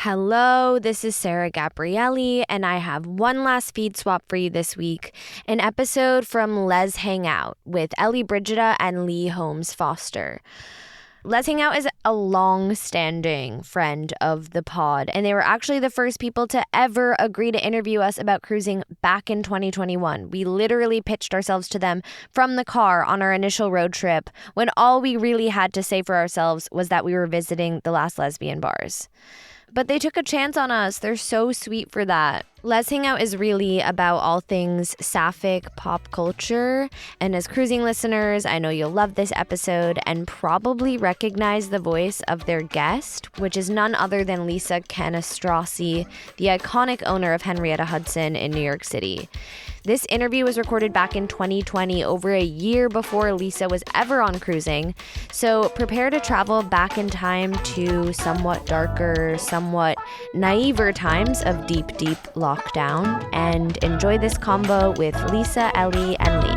Hello, this is Sarah Gabrielli, and I have one last feed swap for you this week, an episode from Les Hangout with Ellie Brigida and Lee Holmes Foster. Les Hangout is a long-standing friend of the pod, and they were actually the first people to ever agree to interview us about cruising back in 2021. We literally pitched ourselves to them from the car on our initial road trip when all we really had to say for ourselves was that we were visiting the last lesbian bars. But they took a chance on us. They're so sweet for that. Les Hangout is really about all things sapphic pop culture. And as cruising listeners, I know you'll love this episode and probably recognize the voice of their guest, which is none other than Lisa Cannistraci, the iconic owner of Henrietta Hudson in New York City. This interview was recorded back in 2020, over a year before Lisa was ever on cruising. So prepare to travel back in time to somewhat darker, somewhat naiver times of deep, deep lockdown, and enjoy this combo with Lisa, Ellie, and Lee.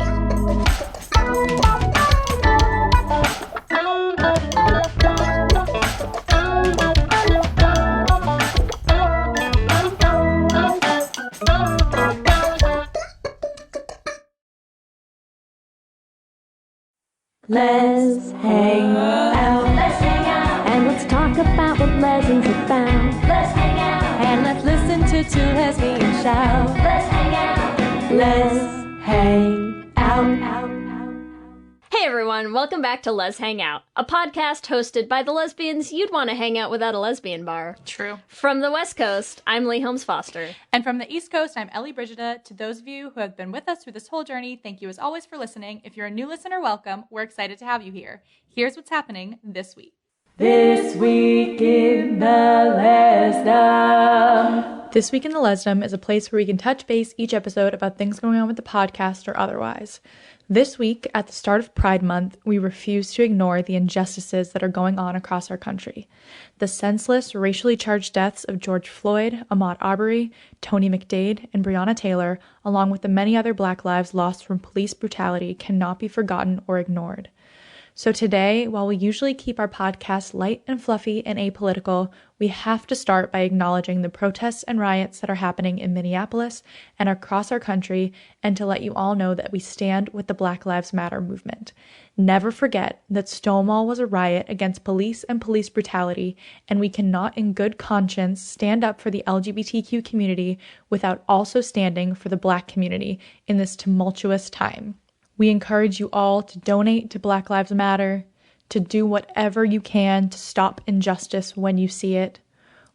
Let's hang out. Let's hang out. And let's talk about what lesbians have found. Let's hang out. And let's listen to two lesbians shout. Let's hang out. Let's hang out. Hey everyone, welcome back to Les Hang Out, a podcast hosted by the lesbians you'd want to hang out without a lesbian bar. True. From the West Coast, I'm Lee Holmes Foster. And from the East Coast, I'm Ellie Brigida. To those of you who have been with us through this whole journey, thank you as always for listening. If you're a new listener, welcome. We're excited to have you here. Here's what's happening this week. This week in the Lesdom. This Week in the Lesdom is a place where we can touch base each episode about things going on with the podcast or otherwise. This week, at the start of Pride Month, we refuse to ignore the injustices that are going on across our country. The senseless, racially charged deaths of George Floyd, Ahmaud Arbery, Tony McDade, and Breonna Taylor, along with the many other Black lives lost from police brutality, cannot be forgotten or ignored. So today, while we usually keep our podcast light and fluffy and apolitical, we have to start by acknowledging the protests and riots that are happening in Minneapolis and across our country, and to let you all know that we stand with the Black Lives Matter movement. Never forget that Stonewall was a riot against police and police brutality, and we cannot in good conscience stand up for the LGBTQ community without also standing for the Black community in this tumultuous time. We encourage you all to donate to Black Lives Matter, to do whatever you can to stop injustice when you see it.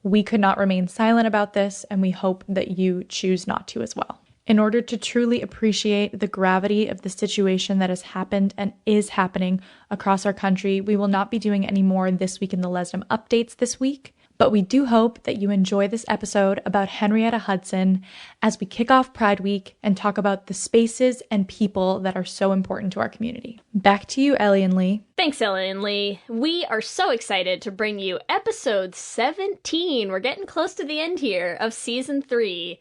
We could not remain silent about this, and we hope that you choose not to as well. In order to truly appreciate the gravity of the situation that has happened and is happening across our country, we will not be doing any more This Week in the Lesdom updates this week. But we do hope that you enjoy this episode about Henrietta Hudson as we kick off Pride Week and talk about the spaces and people that are so important to our community. Back to you, Ellie and Lee. Thanks, Ellie and Lee. We are so excited to bring you episode 17. We're getting close to the end here of season 3.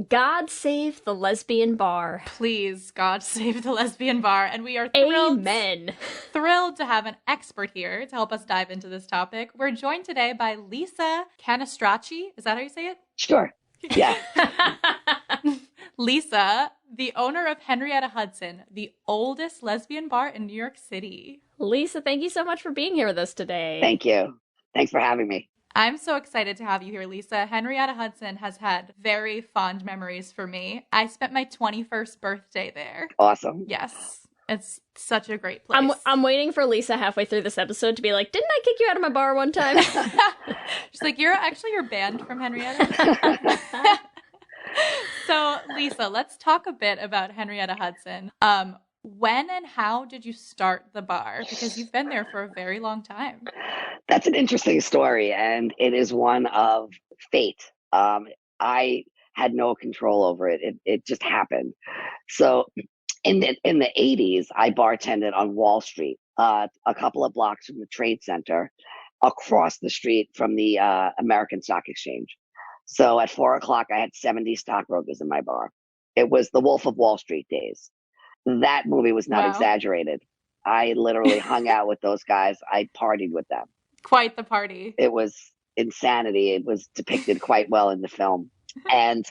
God save the lesbian bar. Please, God save the lesbian bar. And we are Amen. thrilled to have an expert here to help us dive into this topic. We're joined today by Lisa Cannistraci. Is that how you say it? Sure. Yeah. Lisa, the owner of Henrietta Hudson, the oldest lesbian bar in New York City. Lisa, thank you so much for being here with us today. Thank you. Thanks for having me. I'm so excited to have you here, Lisa. Henrietta Hudson has had very fond memories for me. I spent my 21st birthday there. Awesome. Yes. It's such a great place. I'm waiting for Lisa halfway through this episode to be like, didn't I kick you out of my bar one time? She's like, you're banned from Henrietta. So, Lisa, let's talk a bit about Henrietta Hudson. When and how did you start the bar? Because you've been there for a very long time. That's an interesting story, and it is one of fate. I had no control over it. It just happened. So in the 80s, I bartended on Wall Street, a couple of blocks from the Trade Center, across the street from the American Stock Exchange. So at 4 o'clock, I had 70 stockbrokers in my bar. It was the Wolf of Wall Street days. That movie was not exaggerated. I literally hung out with those guys. I partied with them. Quite the party. It was insanity. It was depicted quite well in the film. And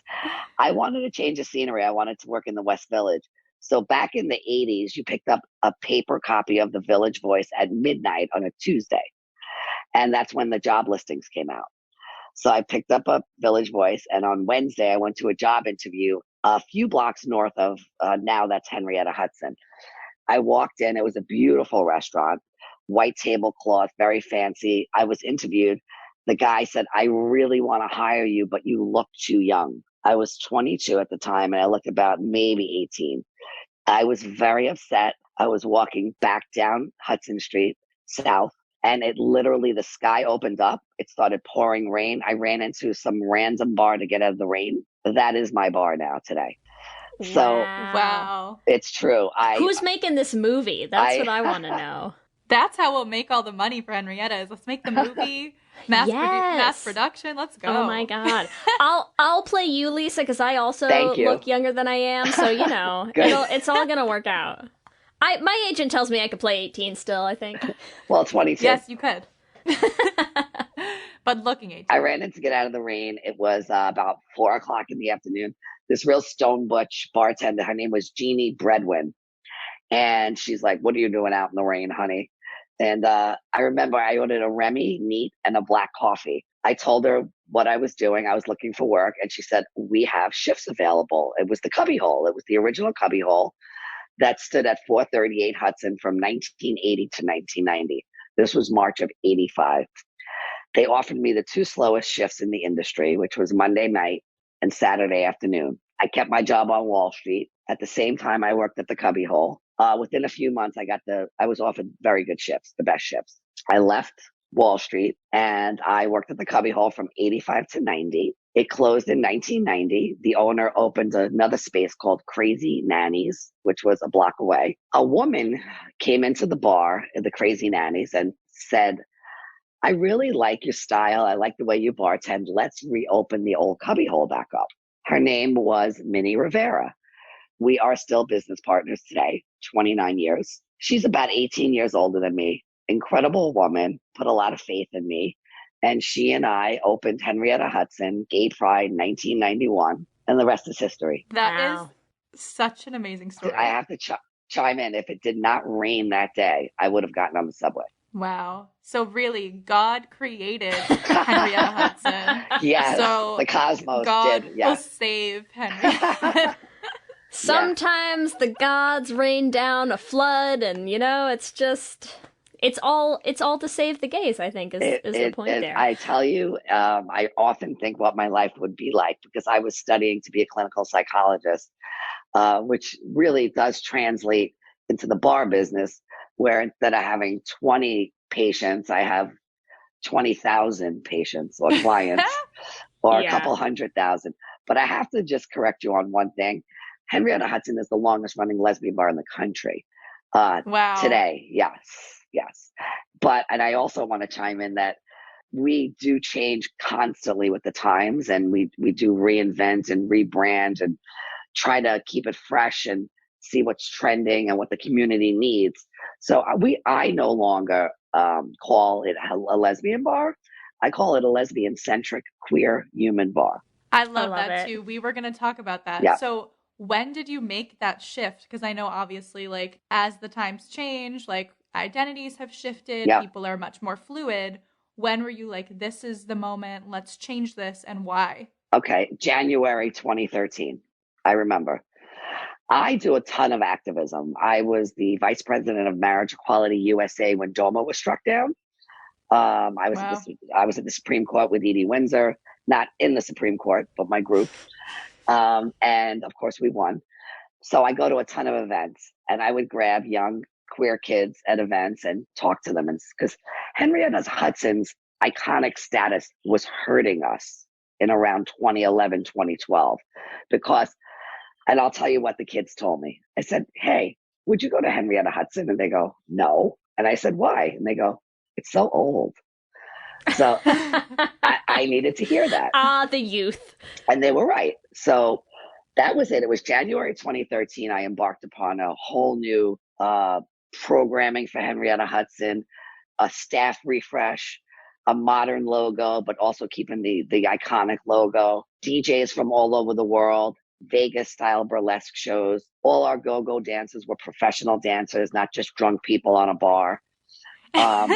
I wanted to change the scenery. I wanted to work in the West Village. So back in the 80s, you picked up a paper copy of the Village Voice at midnight on a Tuesday. And that's when the job listings came out. So I picked up a Village Voice, and on Wednesday, I went to a job interview a few blocks north of now that's Henrietta Hudson. I walked in, it was a beautiful restaurant, white tablecloth, very fancy. I was interviewed. The guy said, I really want to hire you, but you look too young. I was 22 at the time, and I looked about maybe 18. I was very upset. I was walking back down Hudson Street south, and it literally, the sky opened up. It started pouring rain. I ran into some random bar to get out of the rain. That is my bar now today. So Wow. it's true. Who's making this movie? That's what I want to know. That's how we'll make all the money for Henrietta is let's make the movie, mass production. Let's go. Oh my God. I'll play you, Lisa, because I also look younger than I am. So, it's all going to work out. My agent tells me I could play 18 still, I think. Well, 22. Yes, you could. But looking 18. I ran in to get out of the rain. It was about 4:00 in the afternoon. This real stone butch bartender, her name was Jeannie Breadwin. And she's like, what are you doing out in the rain, honey? And I remember I ordered a Remy neat and a black coffee. I told her what I was doing. I was looking for work. And she said, we have shifts available. It was the cubby hole. It was the original cubby hole that stood at 438 Hudson from 1980 to 1990. This was March of 85. They offered me the two slowest shifts in the industry, which was Monday night and Saturday afternoon. I kept my job on Wall Street. At the same time, I worked at the cubby hole. Within a few months, I was offered very good shifts, the best shifts. I left Wall Street and I worked at the cubby hole from 85 to 90. It closed in 1990. The owner opened another space called Crazy Nannies, which was a block away. A woman came into the bar, the Crazy Nannies, and said, I really like your style. I like the way you bartend. Let's reopen the old cubby hole back up. Her name was Minnie Rivera. We are still business partners today, 29 years. She's about 18 years older than me. Incredible woman, put a lot of faith in me. And she and I opened Henrietta Hudson, Gay Pride 1991, and the rest is history. That is such an amazing story. I have to chime in. If it did not rain that day, I would have gotten on the subway. Wow. So really, God created Henrietta Hudson. Yes, so the cosmos God did. Yes. will save Henrietta. Sometimes the gods rain down a flood, and it's all to save the gays. I think is the point there. I tell you, I often think what my life would be like because I was studying to be a clinical psychologist, which really does translate into the bar business, where instead of having 20 patients, I have 20,000 patients or clients, or a couple 100,000. But I have to just correct you on one thing. Henrietta Hudson is the longest running lesbian bar in the country. Wow. Today. Yes. And I also want to chime in that we do change constantly with the times, and we do reinvent and rebrand and try to keep it fresh and see what's trending and what the community needs. So I no longer call it a lesbian bar. I call it a lesbian-centric queer human bar. I love that too. We were going to talk about that. Yeah. So when did you make that shift? Because I know obviously as the times change, identities have shifted, people are much more fluid. When were you this is the moment, let's change this, and why? Okay, January 2013. I remember. I do a ton of activism. I was the vice president of Marriage Equality USA when DOMA was struck down. I was at the Supreme Court with Edie Windsor, not in the Supreme Court, but my group. And of course we won. So I go to a ton of events, and I would grab young queer kids at events and talk to them. And because Henrietta Hudson's iconic status was hurting us in around 2011, 2012, and I'll tell you what the kids told me. I said, hey, would you go to Henrietta Hudson? And they go, no. And I said, why? And they go, it's so old. So I needed to hear that. The youth. And they were right. So that was it. It was January 2013. I embarked upon a whole new programming for Henrietta Hudson, a staff refresh. a modern logo, but also keeping the iconic logo. DJs from all over the world, Vegas style burlesque shows. All our go-go dancers were professional dancers, not just drunk people on a bar. Um,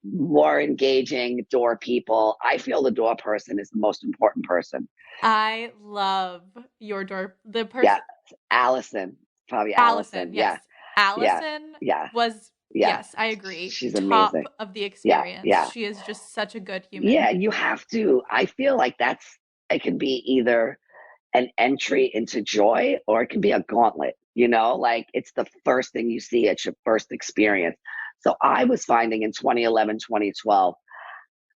More engaging door people. I feel the door person is the most important person. I love the Yeah, person, Allison, probably Allison. Allison. Yes. Yeah, yeah, Allison yeah, was, yeah. yes, I agree. She's Top amazing. of the Yeah, experience. yeah, She is just such a good yeah. human. You have to. I feel like it can be either an entry into joy or it can be a gauntlet, like it's the first thing you see, it's your first experience. So I was finding in 2011, 2012,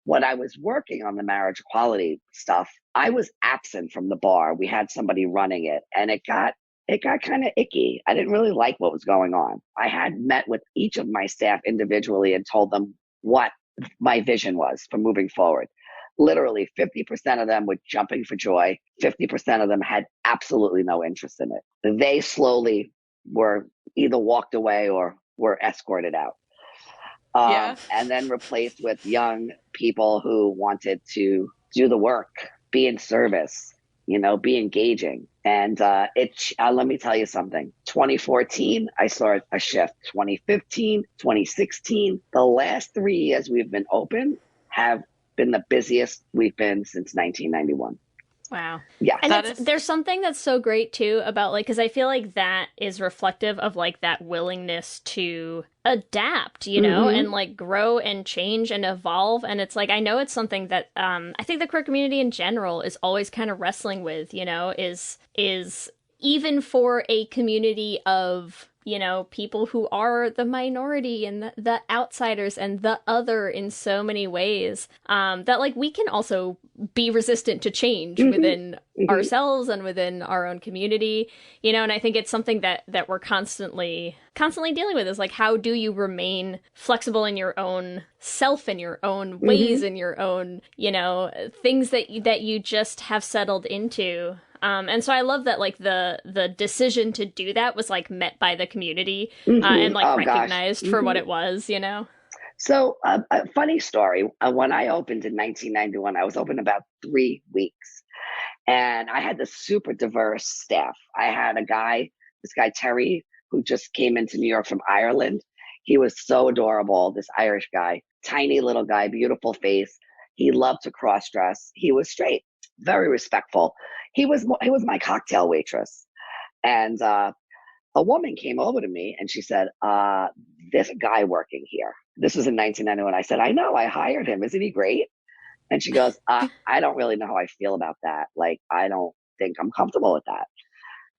when I was working on the marriage equality stuff, I was absent from the bar. We had somebody running it, and it got kind of icky. I didn't really like what was going on. I had met with each of my staff individually and told them what my vision was for moving forward. Literally 50% of them were jumping for joy. 50% of them had absolutely no interest in it. They slowly were either walked away or were escorted out, Yeah. and then replaced with young people who wanted to do the work, be in service, be engaging. And let me tell you something. 2014, I saw a shift. 2015, 2016, the last 3 years we've been open have been the busiest we've been since 1991. Wow. Yeah. And That is, there's something that's so great too about like, because I feel like that is reflective of like that willingness to adapt, and like grow and change and evolve. And it's like, I know it's something that I think the queer community in general is always kind of wrestling with, is even for a community of people who are the minority and the outsiders and the other in so many ways, that like we can also be resistant to change within ourselves and within our own community, and I think it's something that we're constantly dealing with, is like, how do you remain flexible in your own self, in your own ways, in your own, things that you just have settled into. And so I love that like the decision to do that was like met by the community, and like Oh gosh. recognized for what it was. So, a funny story. When I opened in 1991, I was open about 3 weeks, and I had this super diverse staff. I had this guy Terry, who just came into New York from Ireland. He was so adorable. This Irish guy, tiny little guy, beautiful face. He loved to cross dress. He was straight, very respectful. He was my cocktail waitress, and a woman came over to me and she said, there's a guy working here. This was in 1991. I said, I know, I hired him. Isn't he great? And she goes, I don't really know how I feel about that. Like, I don't think I'm comfortable with that.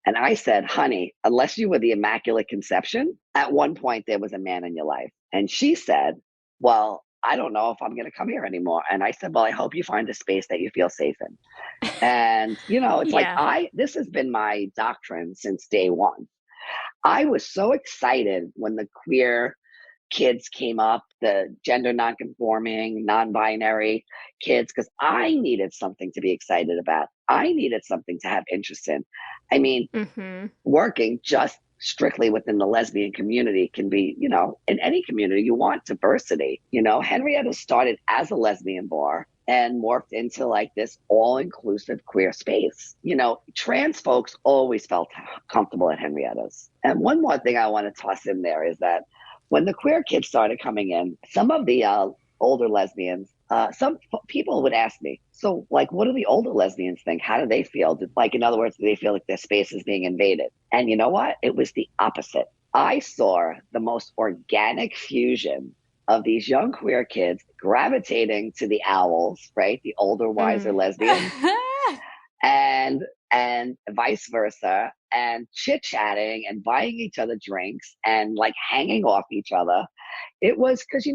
And I said, honey, unless you were the Immaculate Conception, at one point there was a man in your life. And she said, well, I don't know if I'm going to come here anymore. And I said, well, I hope you find a space that you feel safe in. And, it's like, Yeah. this has been my doctrine since day one. I was so excited when the queer kids came up, the gender nonconforming, non-binary kids, because I needed something to be excited about. I needed something to have interest in. I mean, working just strictly within the lesbian community can be, in any community you want diversity. Henrietta started as a lesbian bar and morphed into like this all-inclusive queer space. Trans folks always felt comfortable at Henrietta's. And one more thing I want to toss in there is that when the queer kids started coming in, some of the older lesbians, some people would ask me, so like, what do the older lesbians think? How do they feel? Like, in other words, do they feel like their space is being invaded? And you know what? It was the opposite. I saw the most organic fusion of these young queer kids gravitating to the owls, right? The older, wiser lesbians, and vice versa, and chit chatting and buying each other drinks and like hanging off each other. It was because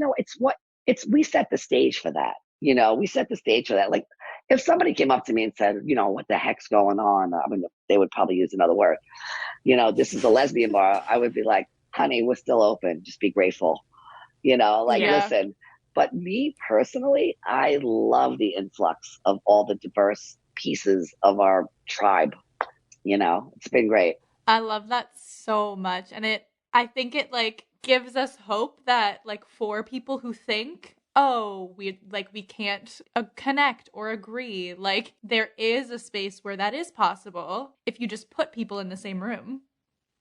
we set the stage for that. We set the stage for that. Like, if somebody came up to me and said, what the heck's going on? I mean, they would probably use another word. This is a lesbian bar. I would be like, honey, we're still open. Just be grateful. Yeah. Listen. But me personally, I love the influx of all the diverse pieces of our tribe. It's been great. I love that so much. And I think it like gives us hope that like for people who think oh, we can't connect or agree. Like there is a space where that is possible if you just put people in the same room.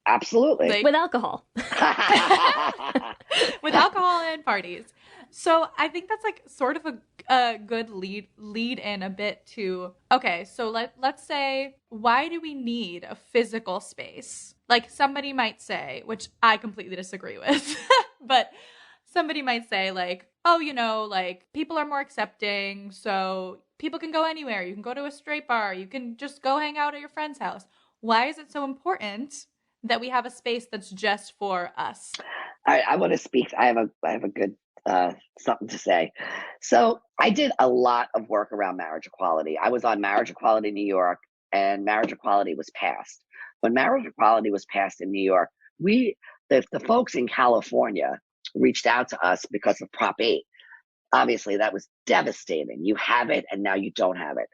Absolutely. Like With alcohol. with alcohol and parties. So I think that's like sort of a good lead in a bit to, okay, so let's say, why do we need a physical space? Like somebody might say, which I completely disagree with, but somebody might say like, oh, like people are more accepting, so people can go anywhere. You can go to a straight bar. You can just go hang out at your friend's house. Why is it so important that we have a space that's just for us? I want to speak. I have a good something to say. So I did a lot of work around marriage equality. I was on Marriage Equality New York, and marriage equality was passed. When marriage equality was passed in New York, the folks in California reached out to us because of Prop 8. Obviously, that was devastating. You have it, and now you don't have it.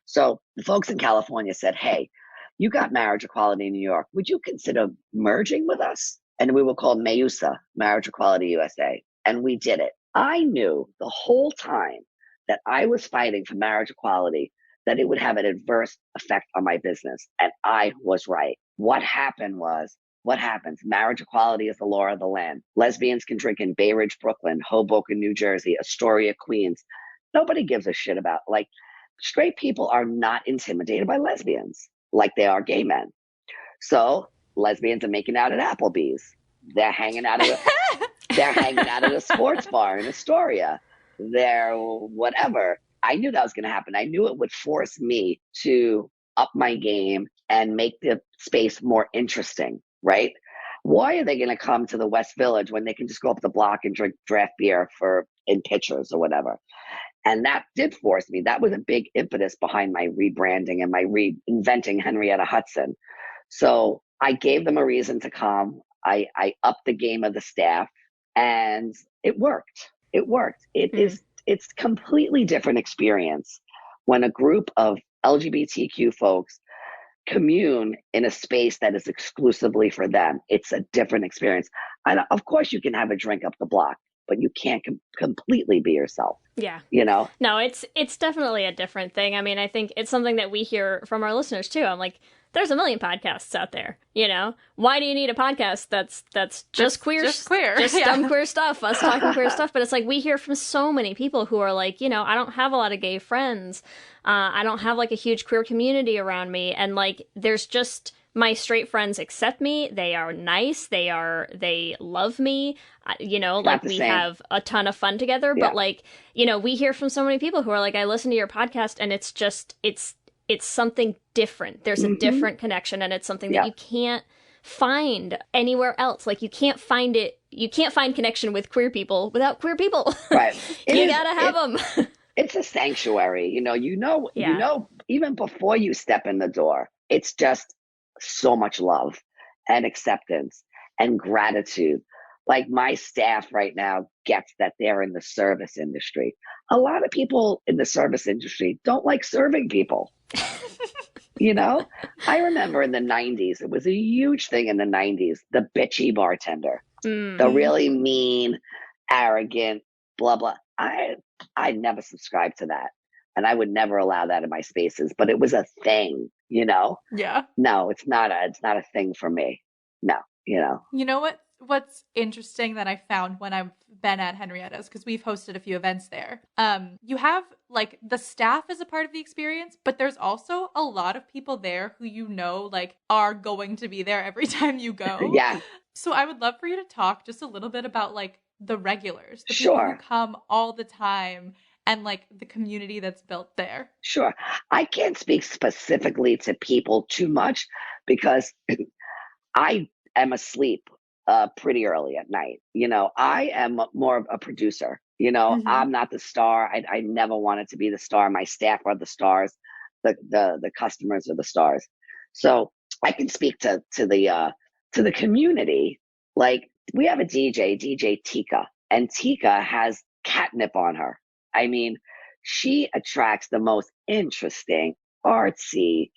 So the folks in California said, hey, you got marriage equality in New York. Would you consider merging with us? And we were called MAUSA, Marriage Equality USA. And we did it. I knew the whole time that I was fighting for marriage equality that it would have an adverse effect on my business. And I was right. What happens? Marriage equality is the law of the land. Lesbians can drink in Bay Ridge, Brooklyn, Hoboken, New Jersey, Astoria, Queens. Nobody gives a shit about, like, straight people are not intimidated by lesbians like they are gay men. So lesbians are making out at Applebee's. They're hanging out at a sports bar in Astoria. They're whatever. I knew that was going to happen. I knew it would force me to up my game and make the space more interesting, right? Why are they going to come to the West Village when they can just go up the block and drink draft beer in pitchers or whatever? And that did force me. That was a big impetus behind my rebranding and my reinventing Henrietta Hudson. So I gave them a reason to come. I upped the game of the staff, and it worked. It's completely different experience when a group of LGBTQ folks commune in a space that is exclusively for them. It's a different experience. And of course you can have a drink up the block, but you can't completely be yourself. Yeah. No, it's definitely a different thing. I mean, I think it's something that we hear from our listeners too. I'm like, there's a million podcasts out there, Why do you need a podcast that's just queer? Just queer. Just dumb queer stuff, us talking queer stuff. But it's like we hear from so many people who are like, I don't have a lot of gay friends. I don't have like a huge queer community around me. And like, there's just my straight friends accept me. They are nice. They love me. Like we have a ton of fun together. Yeah. But like, we hear from so many people who are like, I listen to your podcast and it's just, it's something different. There's a different connection, and it's something that you can't find anywhere else. Like you can't find connection with queer people without queer people. Right. You gotta have them. It's a sanctuary. Even before you step in the door, it's just so much love and acceptance and gratitude. Like my staff right now gets that they're in the service industry. A lot of people in the service industry don't like serving people. I remember in the 90s, it was a huge thing in the 90s, the bitchy bartender, the really mean, arrogant, blah, blah. I never subscribed to that. And I would never allow that in my spaces, but it was a thing, Yeah. No, it's not a thing for me. No, You know what's interesting that I found when I've been at Henrietta's, because we've hosted a few events there. You have like the staff is a part of the experience, but there's also a lot of people there who like are going to be there every time you go. Yeah. So I would love for you to talk just a little bit about like the regulars, the Sure. people who come all the time, and like the community that's built there. Sure. I can't speak specifically to people too much because I am asleep pretty early at night. I am more of a producer. I'm not the star. I never wanted to be the star. My staff are the stars. The customers are the stars. So I can speak to the community. Like we have a DJ Tika, and Tika has catnip on her. I mean, she attracts the most interesting, artsy,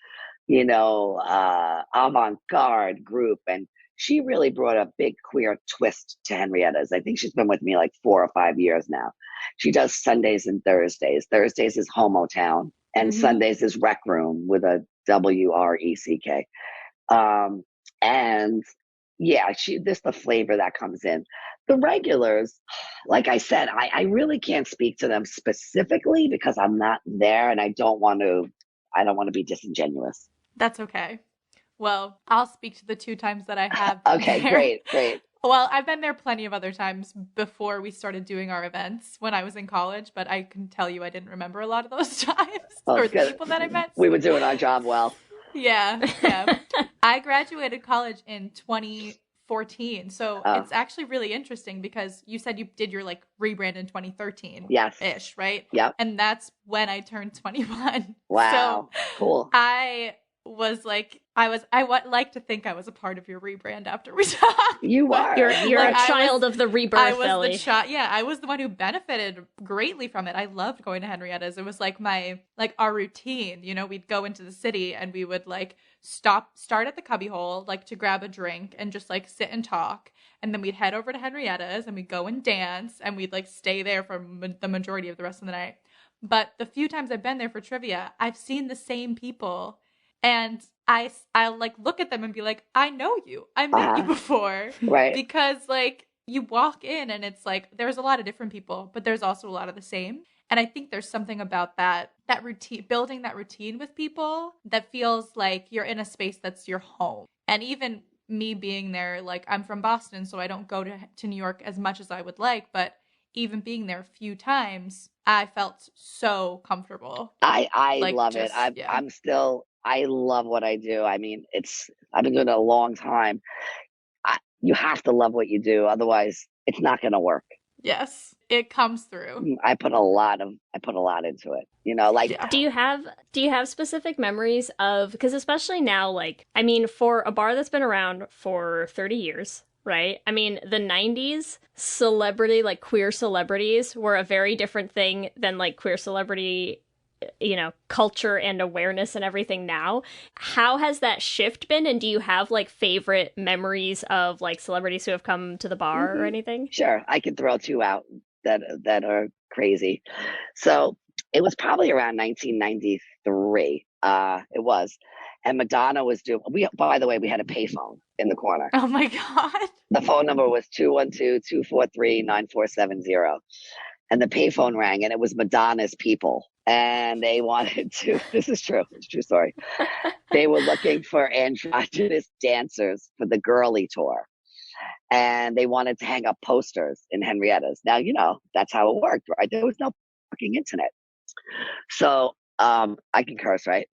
avant-garde group. And she really brought a big queer twist to Henrietta's. I think she's been with me like 4 or 5 years now. She does Sundays and Thursdays. Thursdays is Homo Town, and Sundays is Rec Room with a WRECK. And yeah, this the flavor that comes in. The regulars, like I said, I really can't speak to them specifically because I'm not there, and I don't want to be disingenuous. That's okay. Well, I'll speak to the 2 times that I have been Okay, there. great. Well, I've been there plenty of other times before we started doing our events when I was in college, but I can tell you I didn't remember a lot of those times or the people that I met. We were doing our job well. Yeah. I graduated college in 2014, so it's actually really interesting because you said you did your like rebrand in 2013. Yes. Ish, right? Yep. And that's when I turned 21. Wow. So cool. I was like, I would like to think I was a part of your rebrand after we talked. You are. You're like, a child of the rebirth, I was Ellie. I was the one who benefited greatly from it. I loved going to Henrietta's. It was like our routine. You know, we'd go into the city and we would like start at the cubbyhole, like to grab a drink and just like sit and talk. And then we'd head over to Henrietta's and we'd go and dance and we'd like stay there for the majority of the rest of the night. But the few times I've been there for trivia, I've seen the same people. And I'll like look at them and be like, I know you. I met you before. Right. Because like you walk in and it's like there's a lot of different people, but there's also a lot of the same. And I think there's something about that routine, building that routine with people that feels like you're in a space that's your home. And even me being there, like I'm from Boston, so I don't go to New York as much as I would like, but even being there a few times, I felt so comfortable. I like, love it. I love what I do. I mean, I've been doing it a long time. You have to love what you do. Otherwise it's not going to work. Yes, it comes through. I put a lot into it, you know, like, do you have specific memories of, because especially now, like, I mean, for a bar that's been around for 30 years, right? I mean, the 90s celebrity, like queer celebrities were a very different thing than like queer celebrity, you know, culture and awareness and everything now. How has that shift been? And do you have like favorite memories of like celebrities who have come to the bar or anything? Sure. I can throw 2 out that are crazy. So it was probably around 1993. It was. And Madonna was by the way, we had a payphone in the corner. Oh my God. The phone number was 212-243-9470. And the payphone rang and it was Madonna's people. And they wanted to, this is true, it's a true story. They were looking for androgynous dancers for the girly tour. And they wanted to hang up posters in Henrietta's. Now, you know, that's how it worked, right? There was no fucking internet. So I can curse, right?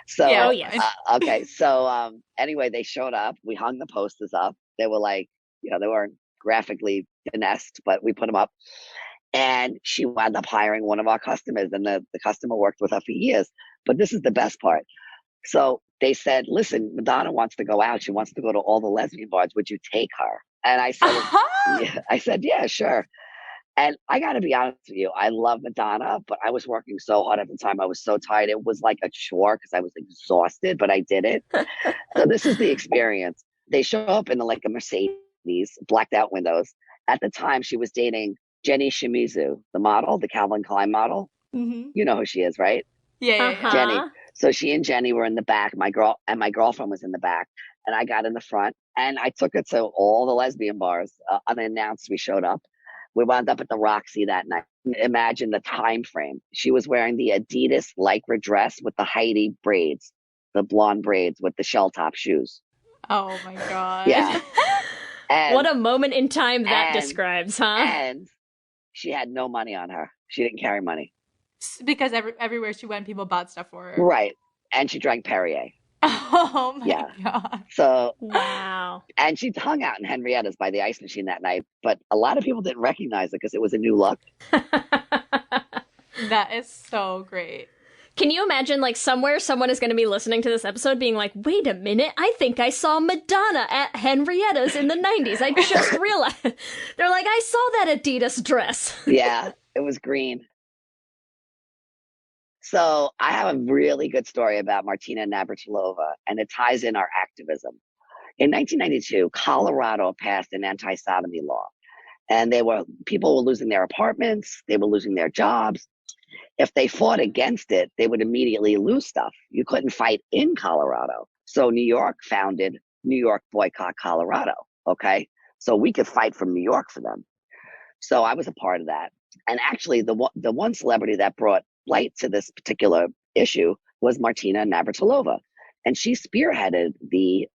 So, yeah, yes. Okay. So anyway, they showed up. We hung the posters up. They were like, you know, they weren't graphically finessed, but we put them up. And she wound up hiring one of our customers, and the customer worked with her for years. But this is the best part. So they said, listen, Madonna wants to go out. She wants to go to all the lesbian bars. Would you take her? And I said, yeah, sure. And I got to be honest with you, I love Madonna, but I was working so hard at the time. I was so tired. It was like a chore because I was exhausted, but I did it. So this is the experience. They show up in like a Mercedes, blacked out windows. At the time, she was dating Jenny Shimizu, the model, the Calvin Klein model. Mm-hmm. You know who she is, right? Yeah. Jenny. So she and Jenny were in the back. My girlfriend was in the back, and I got in the front. And I took her to all the lesbian bars. Unannounced, we showed up. We wound up at the Roxy that night. Imagine the time frame. She was wearing the Adidas lycra dress with the Heidi braids, the blonde braids with the shell top shoes. Oh my God. Yeah. And, what a moment in time that describes, huh? And she had no money on her. She didn't carry money. Because everywhere she went, people bought stuff for her. Right. And she drank Perrier. Oh my God. So, wow. And she hung out in Henrietta's by the ice machine that night, but a lot of people didn't recognize it because it was a new look. That is so great. Can you imagine, like, somewhere someone is going to be listening to this episode being like, wait a minute, I think I saw Madonna at Henrietta's in the 90s. I just realized. They're like, I saw that Adidas dress. Yeah, it was green. So I have a really good story about Martina Navratilova, and it ties in our activism. In 1992, Colorado passed an anti-sodomy law, and people were losing their apartments, they were losing their jobs. If they fought against it, they would immediately lose stuff. You couldn't fight in Colorado. So New York founded New York Boycott Colorado. Okay. So we could fight from New York for them. So I was a part of that. And actually, the one celebrity that brought light to this particular issue was Martina Navratilova. And she spearheaded the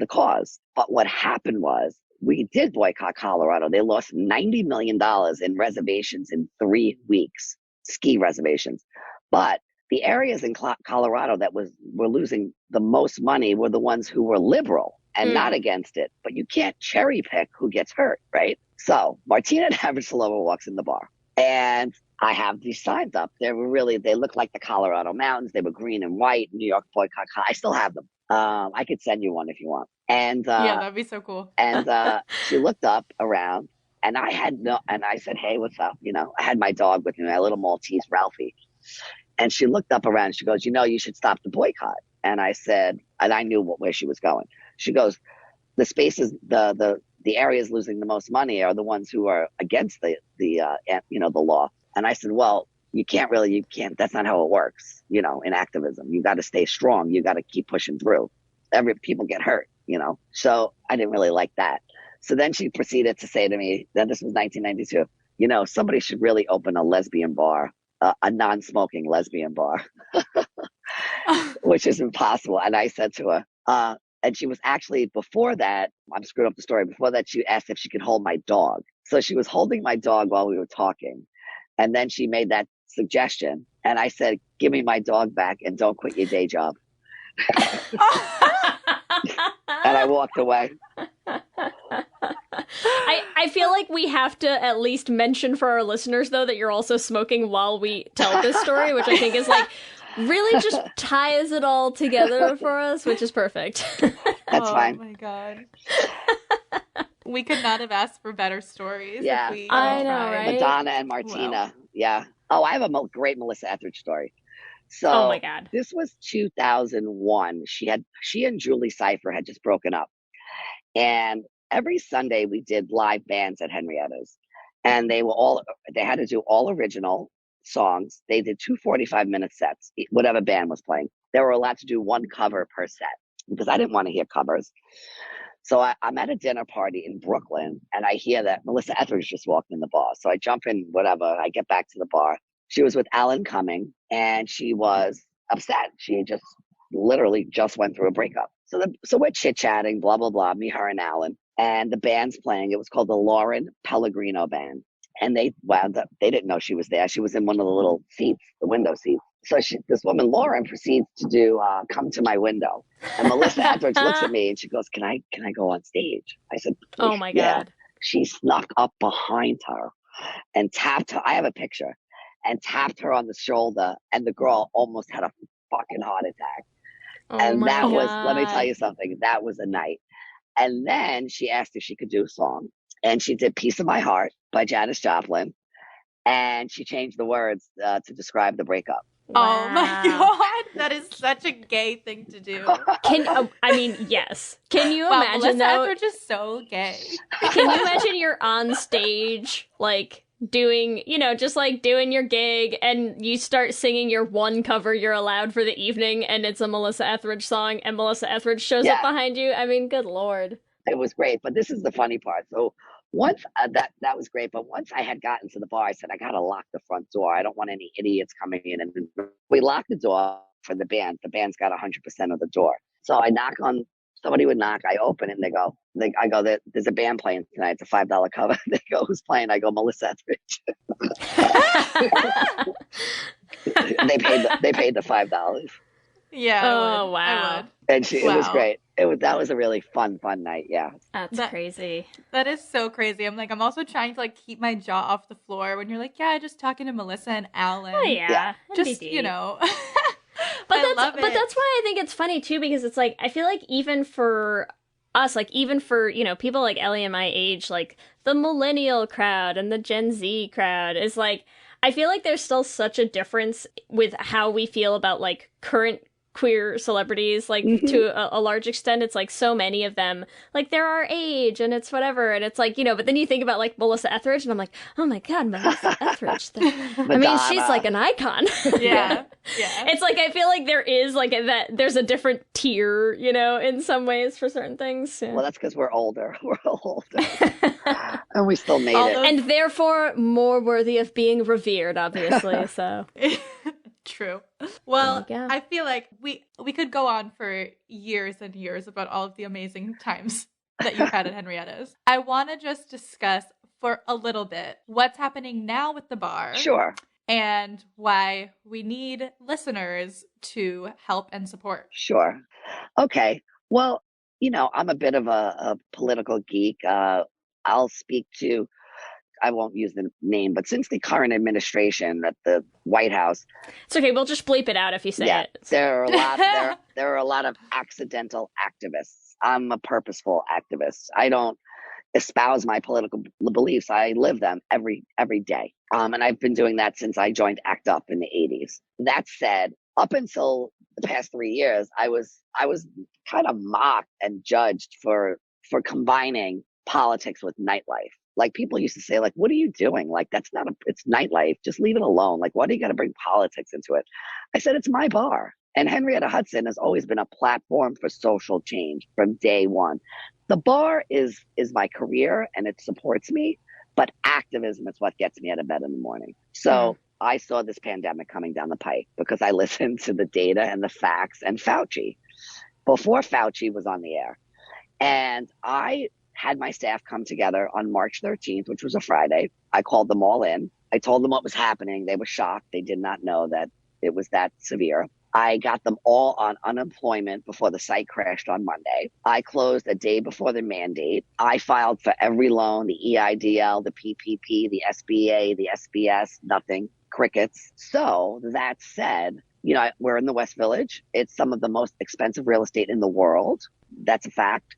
cause. But what happened was, we did boycott Colorado. They lost $90 million in reservations in 3 weeks, ski reservations. But the areas in Colorado that were losing the most money were the ones who were liberal and not against it. But you can't cherry pick who gets hurt, right? So Martina Navratilova walks in the bar, and I have these signs up. They look like the Colorado mountains. They were green and white. New York boycott. I still have them. I could send you one if you want. And yeah, that'd be so cool. And she looked up around, and I said, "Hey, what's up?" I had my dog with me, my little Maltese Ralphie. And she looked up around. She goes, "You should stop the boycott." And I said, and I knew where she was going. She goes, "The spaces, the areas losing the most money are the ones who are against the law." And I said, "Well, you can't. That's not how it works. In activism, you got to stay strong. You got to keep pushing through. People get hurt. So I didn't really like that. So then she proceeded to say to me, then this was 1992, somebody should really open a lesbian bar, a non-smoking lesbian bar, which is impossible. And I said to her, and she was actually, before that, I'm screwing up the story. Before that, she asked if she could hold my dog. So she was holding my dog while we were talking. And then she made that suggestion. And I said, "Give me my dog back and don't quit your day job." And I walked away. I feel like we have to at least mention for our listeners, though, that you're also smoking while we tell this story, which I think is really just ties it all together for us, which is perfect. That's fine. Oh my God. We could not have asked for better stories. Yeah, if we I know, tried. right? Madonna and Martina. Wow. Yeah. Oh, I have a great Melissa Etheridge story. So Oh my God. This was 2001. She and Julie Cypher had just broken up. And every Sunday we did live bands at Henrietta's. And they had to do all original songs. They did 2 45-minute sets, whatever band was playing. They were allowed to do 1 cover per set because I didn't want to hear covers. So I'm at a dinner party in Brooklyn, and I hear that Melissa Etheridge just walked in the bar. So I jump in, whatever. I get back to the bar. She was with Alan Cumming, and she was upset. She had literally just went through a breakup. So we're chit-chatting, blah, blah, blah, me, her, and Alan. And the band's playing. It was called the Lauren Pellegrino Band. And they didn't know she was there. She was in one of the little seats, the window seats. So this woman, Lauren, proceeds to do "Come to My Window." And Melissa Etheridge looks at me and she goes, Can I go on stage? I said, Oh my yeah. God. She snuck up behind her and tapped her. I have a picture. And tapped her on the shoulder. And the girl almost had a fucking heart attack. Oh And my that was, God. let me tell you something, that was a night. And then she asked if she could do a song. And she did "Piece of My Heart" by Janis Joplin. And she changed the words to describe the breakup. Oh my Wow. God, that is such a gay thing to do. Yes. Can you Wow, imagine Melissa though? Etheridge is so gay. Can you imagine you're on stage, doing, just doing your gig, and you start singing your 1 cover you're allowed for the evening, and it's a Melissa Etheridge song, and Melissa Etheridge shows up behind you? I mean, good Lord. It was great, but this is the funny part. So once that was great, but once I had gotten to the bar, I said, I gotta lock the front door. I don't want any idiots coming in. And we locked the door for the band. The band's got 100% of the door. So I somebody would knock, I open it, and I go, there's a band playing tonight. It's a $5 cover. They go, "Who's playing?" I go, "Melissa Etheridge." They paid the $5. Yeah. Oh, wow. And it was great. That was a really fun night. Yeah. That's crazy. That is so crazy. I'm also trying to keep my jaw off the floor when you're just talking to Melissa and Alan. Oh, yeah. Just, But I love but it. that's why I think it's funny too, because it's I feel like even for us, even for, people like Ellie and my age, the millennial crowd and the Gen Z crowd is I feel like there's still such a difference with how we feel about current queer celebrities, like to a large extent. It's like so many of them, like they're our age and it's whatever. And it's like, but then you think about like Melissa Etheridge and I'm like, oh my God, Melissa Etheridge. I mean, she's like an icon. Yeah. It's like, I feel like there is like there's a different tier, in some ways for certain things. Yeah. Well, that's because we're older. We're older. And we still made it. And therefore more worthy of being revered, obviously. So True. Well, Yeah. I feel like we could go on for years and years about all of the amazing times that you've had at Henrietta's. I want to just discuss for a little bit what's happening now with the bar. Sure. And why we need listeners to help and support. Sure. Okay. Well, I'm a bit of a political geek. I'll speak to, I won't use the name, but since the current administration at the White House, it's okay. We'll just bleep it out if you say it. there are a lot of accidental activists. I'm a purposeful activist. I don't espouse my political beliefs. I live them every day. And I've been doing that since I joined ACT UP in the 80s. That said, up until the past 3 years, I was kind of mocked and judged for combining politics with nightlife. Like people used to say, like, what are you doing? Like, it's nightlife. Just leave it alone. Like, why do you got to bring politics into it? I said, it's my bar. And Henrietta Hudson has always been a platform for social change from day one. The bar is my career and it supports me, but activism is what gets me out of bed in the morning. So I saw this pandemic coming down the pike because I listened to the data and the facts and Fauci before Fauci was on the air. And I had my staff come together on March 13th, which was a Friday. I called them all in. I told them what was happening. They were shocked. They did not know that it was that severe. I got them all on unemployment before the site crashed on Monday. I closed a day before the mandate. I filed for every loan, the EIDL, the PPP, the SBA, the SBS, nothing, crickets. So that said, we're in the West Village. It's some of the most expensive real estate in the world. That's a fact.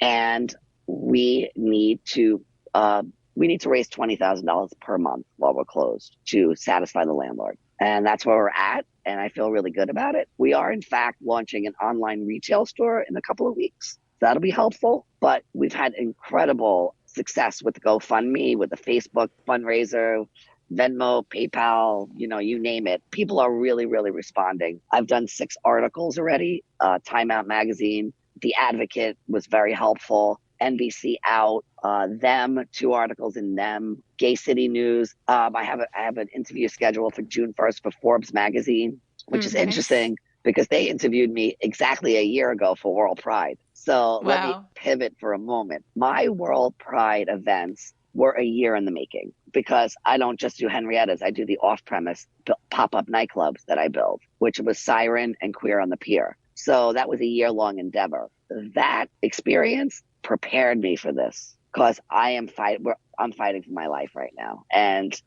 And we need to raise $20,000 per month while we're closed to satisfy the landlord. And that's where we're at. And I feel really good about it. We are, in fact, launching an online retail store in a couple of weeks. That'll be helpful. But we've had incredible success with the GoFundMe, with the Facebook fundraiser, Venmo, PayPal, you name it. People are really, really responding. I've done 6 articles already. Time Out Magazine, The Advocate was very helpful. NBC Out, Them, 2 articles in Them, Gay City News. I have an interview scheduled for June 1st for Forbes magazine, which is interesting because they interviewed me exactly a year ago for World Pride. So Let me pivot for a moment. My World Pride events were a year in the making because I don't just do Henrietta's. I do the off-premise pop-up nightclubs that I build, which was Siren and Queer on the Pier. So that was a year-long endeavor. That experience prepared me for this because I'm fighting for my life right now. And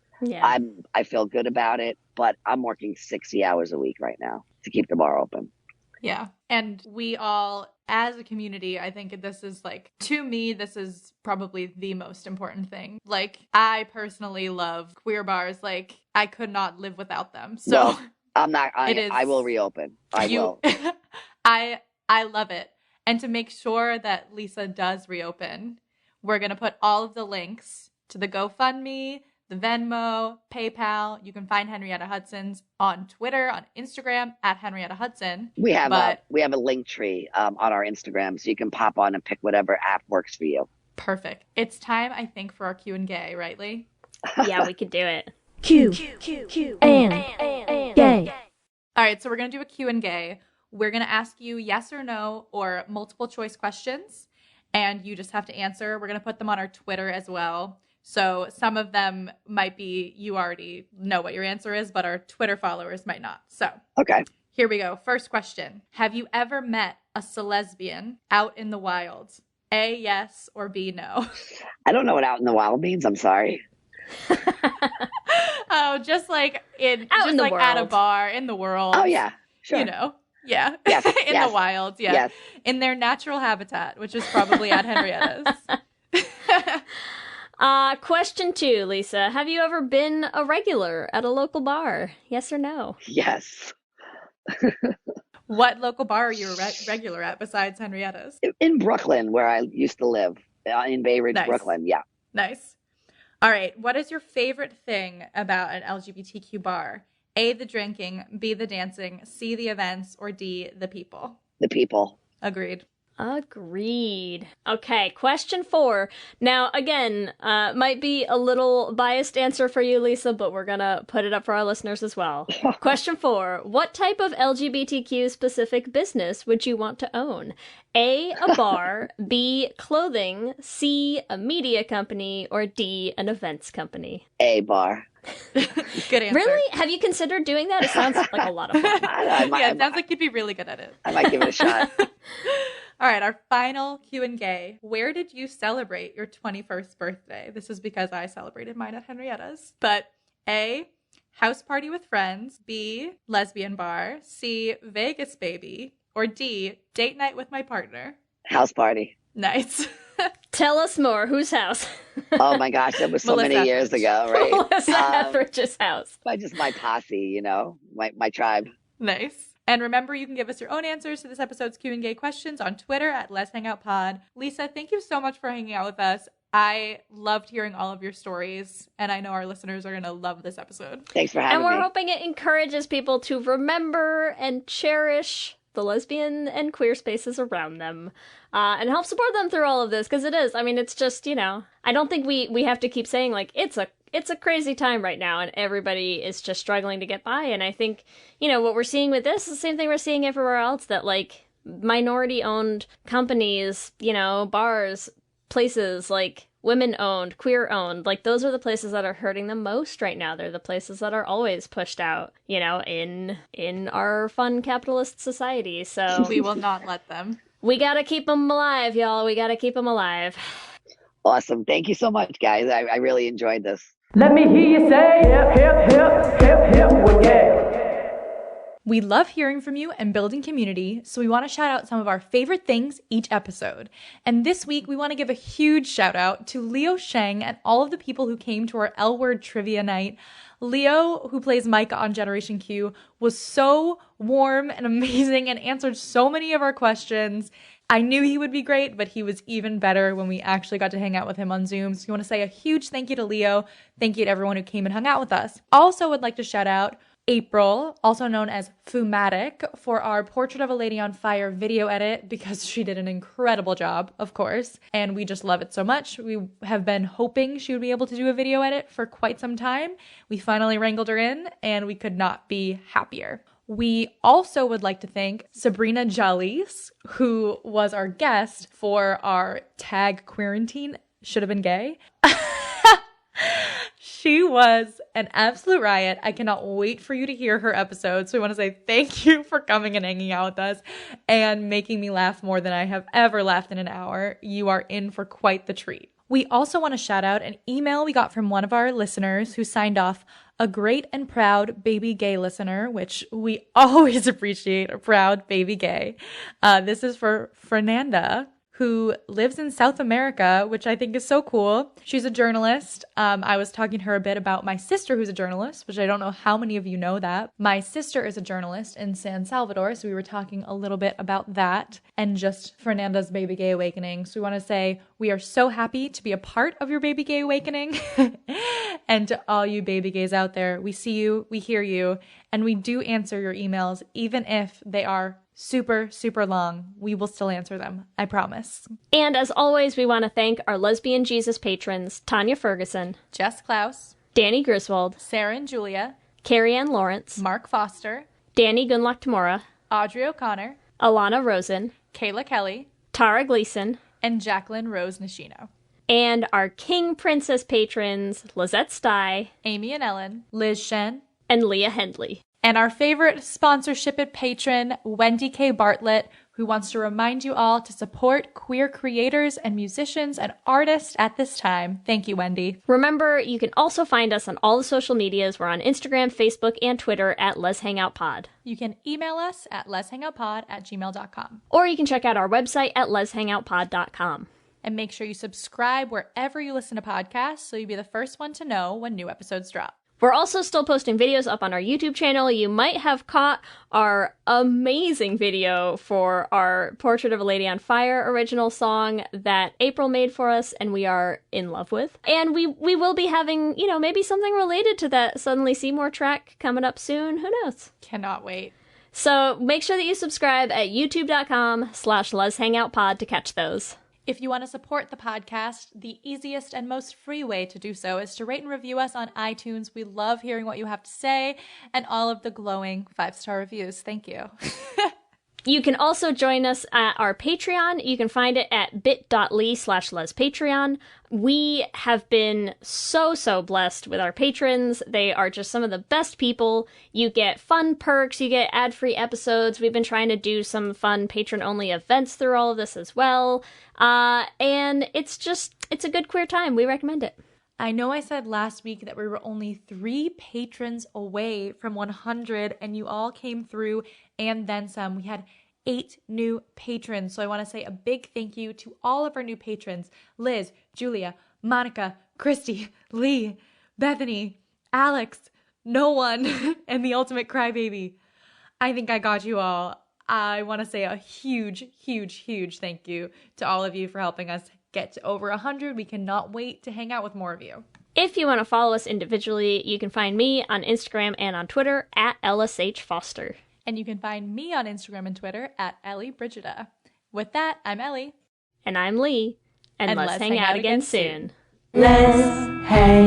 I feel good about it, but I'm working 60 hours a week right now to keep the bar open. Yeah. And we all, as a community, I think this is to me, this is probably the most important thing. I personally love queer bars. I could not live without them. So well, I'm not, I will reopen. I will. I love it. And to make sure that Lisa does reopen, we're going to put all of the links to the GoFundMe, the Venmo, PayPal. You can find Henrietta Hudson's on Twitter, on Instagram, at Henrietta Hudson. We have a link tree on our Instagram, so you can pop on and pick whatever app works for you. Perfect. It's time, I think, for our Q and Gay, right, Lee? Yeah, we could do it. Q and gay. All right, so we're going to do a Q and Gay. We're going to ask you yes or no or multiple choice questions, and you just have to answer. We're going to put them on our Twitter as well. So some of them might be you already know what your answer is, but our Twitter followers might not. So okay, here we go. First question. Have you ever met a lesbian out in the wild? A, yes, or B, no? I don't know what out in the wild means. I'm sorry. Oh, just out in the world. At a bar, in the world. Oh, yeah. Sure. Yeah. Yes, in the wild, yeah. Yes. In their natural habitat, which is probably at Henrietta's. Question 2, Lisa. Have you ever been a regular at a local bar? Yes or no? Yes. What local bar are you a regular at besides Henrietta's? In Brooklyn, where I used to live, in Bay Ridge, Nice. Brooklyn. Yeah. Nice. All right. What is your favorite thing about an LGBTQ bar? A, the drinking, B, the dancing, C, the events, or D, the people? The people. Agreed. Agreed. Okay, question 4. Now, again, might be a little biased answer for you, Lisa, but we're gonna put it up for our listeners as well. Question 4. What type of LGBTQ specific business would you want to own? A, a bar, B, clothing, C, a media company, or D, an events company? A bar. Good answer. Really? Have you considered doing that? It sounds like a lot of fun. Yeah, it sounds like you'd be really good at it. I might give it a shot. All right, our final Q&A. Where did you celebrate your 21st birthday? This is because I celebrated mine at Henrietta's. But A, house party with friends. B, lesbian bar. C, Vegas baby. Or D, date night with my partner. House party. Nice. Tell us more. Whose house? Oh my gosh, that was so Melissa many years ago, right? Melissa Etheridge's house. My posse, you know, my tribe. Nice. And remember, you can give us your own answers to this episode's Q&A questions on Twitter at Let's Hang Out Pod. Lisa, thank you so much for hanging out with us. I loved hearing all of your stories, and I know our listeners are going to love this episode. Thanks for having And we're me. hoping it encourages people to remember and cherish the lesbian and queer spaces around them, and help support them through all of this, because it is. I mean, it's just, you know, I don't think we have to keep saying, like, it's a crazy time right now, and everybody is just struggling to get by. And I think, you know, what we're seeing with this is the same thing we're seeing everywhere else, that, like, minority-owned companies, you know, bars, places, like, women-owned, queer-owned, like, those are the places that are hurting the most right now. They're the places that are always pushed out, you know, in our fun capitalist society. So We will not let them. we gotta keep them alive, y'all. We gotta keep them alive. Awesome. Thank you so much, guys. I really enjoyed this. Let me hear you say hip, hip, hip, hip, hip, well, yeah. We love hearing from you and building community, so we want to shout out some of our favorite things each episode. And this week, we want to give a huge shout out to Leo Sheng and all of the people who came to our L Word trivia night. Leo, who plays Micah on Generation Q, was so warm and amazing and answered so many of our questions. I knew he would be great, but he was even better when we actually got to hang out with him on Zoom. So we want to say a huge thank you to Leo. Thank you to everyone who came and hung out with us. Also would like to shout out April, also known as Fumatic, for our Portrait of a Lady on Fire video edit, because she did an incredible job, of course, and we just love it so much. We have been hoping she would be able to do a video edit for quite some time. We finally wrangled her in, and we could not be happier. We also would like to thank Sabrina Jalise, who was our guest for our tag quarantine should have been gay. She was an absolute riot. I cannot wait for you to hear her episode. So we want to say thank you for coming and hanging out with us and making me laugh more than I have ever laughed in an hour. You are in for quite the treat. We also want to shout out an email we got from one of our listeners who signed off, a great and proud baby gay listener, which we always appreciate, a proud baby gay. This is for Fernanda, who lives in South America, which I think is so cool. She's a journalist. I was talking to her a bit about my sister, who's a journalist, which I don't know how many of you know that. My sister is a journalist in San Salvador, so we were talking a little bit about that and just Fernanda's baby gay awakening. So we want to say we are so happy to be a part of your baby gay awakening. And to all you baby gays out there, we see you, we hear you, and we do answer your emails, even if they are super, super long. We will still answer them. I promise. And as always, we want to thank our Lesbian Jesus patrons, Tanya Ferguson, Jess Klaus, Danny Griswold, Sarah and Julia, Carrie Ann Lawrence, Mark Foster, Danny Gunlock Tamora, Audrey O'Connor, Alana Rosen, Kayla Kelly, Tara Gleason, and Jacqueline Rose Nishino. and our King Princess patrons, Lizette Stye, Amy and Ellen, Liz Shen, and Leah Hendley. and our favorite sponsorship patron, Wendy K. Bartlett, who wants to remind you all to support queer creators and musicians and artists at this time. Thank you, Wendy. Remember, you can also find us on all the social medias. We're on Instagram, Facebook, and Twitter at Let's Hang Out Pod. You can email us at letshangoutpod@gmail.com. Or you can check out our website at letshangoutpod.com. And make sure you subscribe wherever you listen to podcasts so you'll be the first one to know when new episodes drop. We're also still posting videos up on our YouTube channel. You might have caught our amazing video for our Portrait of a Lady on Fire original song that April made for us and we are in love with. And we will be having, maybe something related to that Suddenly Seymour track coming up soon. Who knows? Cannot wait. So make sure that you subscribe at youtube.com/LesHangoutPod to catch those. If you want to support the podcast, the easiest and most free way to do so is to rate and review us on iTunes. We love hearing what you have to say and all of the glowing 5-star reviews. Thank you. You can also join us at our Patreon. You can find it at bit.ly/lespatreon. We have been so blessed with our patrons. They are just some of the best people. You get fun perks, you get ad-free episodes. We've been trying to do some fun patron-only events through all of this as well. And it's a good queer time. We recommend it. I know I said last week that we were only 3 patrons away from 100, and you all came through and then some. We had 8 new patrons, so I want to say a big thank you to all of our new patrons: Liz, Julia, Monica, Christy, Lee, Bethany, Alex, no one, and the ultimate crybaby. I think I got you all. I want to say a huge thank you to all of you for helping us get to over 100. We cannot wait to hang out with more of you. If you want to follow us individually, you can find me on Instagram and on Twitter at LSH Foster. And you can find me on Instagram and Twitter at Ellie Brigida. With that, I'm Ellie. And I'm Lee. And let's hang out again soon. Let's hang